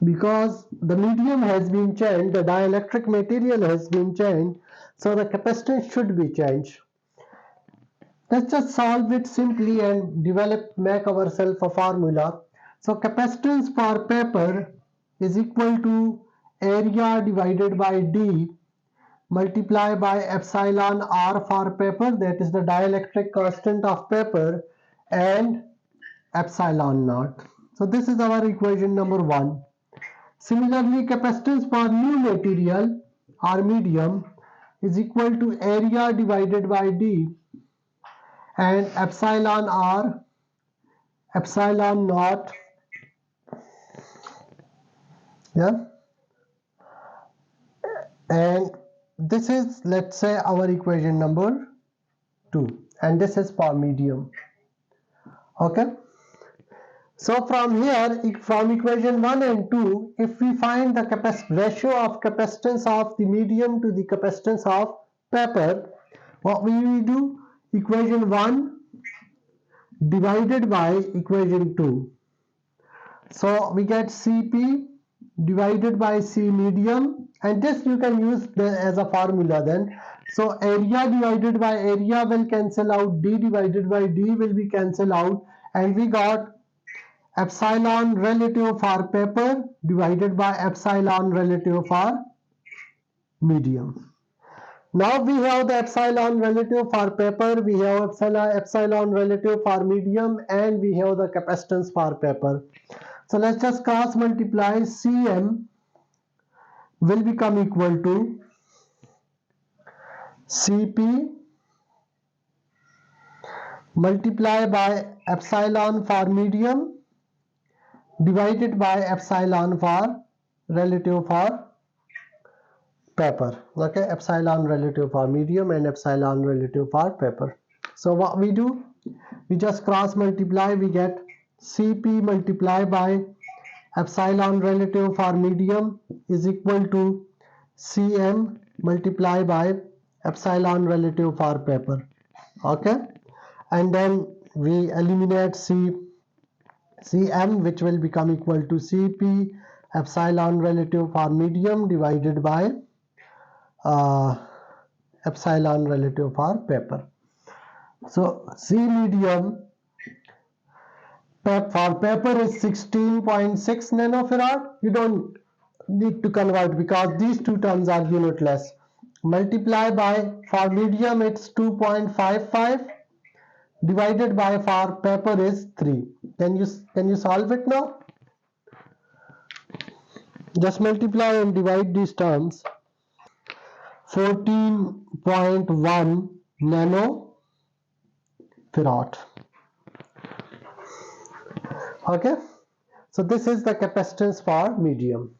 Because the medium has been changed, the dielectric material has been changed, so the capacitance should be changed. Let's just solve it simply and make ourselves a formula. So capacitance for paper is equal to area divided by D multiplied by epsilon R for paper, that is the dielectric constant of paper, and epsilon naught. So this is our equation number 1. Similarly, capacitance for new material or medium is equal to area divided by D and epsilon R, epsilon naught, yeah, and this is, let's say, our equation number 2, and this is for medium. Okay, so from here, from equation 1 and 2, if we find the ratio of capacitance of the medium to the capacitance of paper, what we will do? Equation 1 divided by equation 2. So we get Cp divided by C medium, and this you can use as a formula then. So area divided by area will cancel out, D divided by D will be cancelled out, and we got epsilon relative for paper divided by epsilon relative for medium. Now we have the epsilon relative for paper, we have epsilon relative for medium, and we have the capacitance for paper. So let's just cross multiply. Cm will become equal to Cp multiplied by epsilon for medium divided by epsilon for relative for paper. Okay, epsilon relative for medium and epsilon relative for paper. So what we do? We just cross multiply. We get Cp multiplied by epsilon relative for medium is equal to Cm multiplied by epsilon relative for paper. Okay, and then we eliminate Cm, which will become equal to Cp epsilon relative for medium divided by epsilon relative for paper. So C medium for paper is 16.6 nanofarad. You don't need to convert because these two terms are unitless. Multiply by, for medium it's 2.55 divided by for paper is 3. Can you solve it now? Just multiply and divide these terms. 14.1 nanofarad. Okay, so this is the capacitance for medium.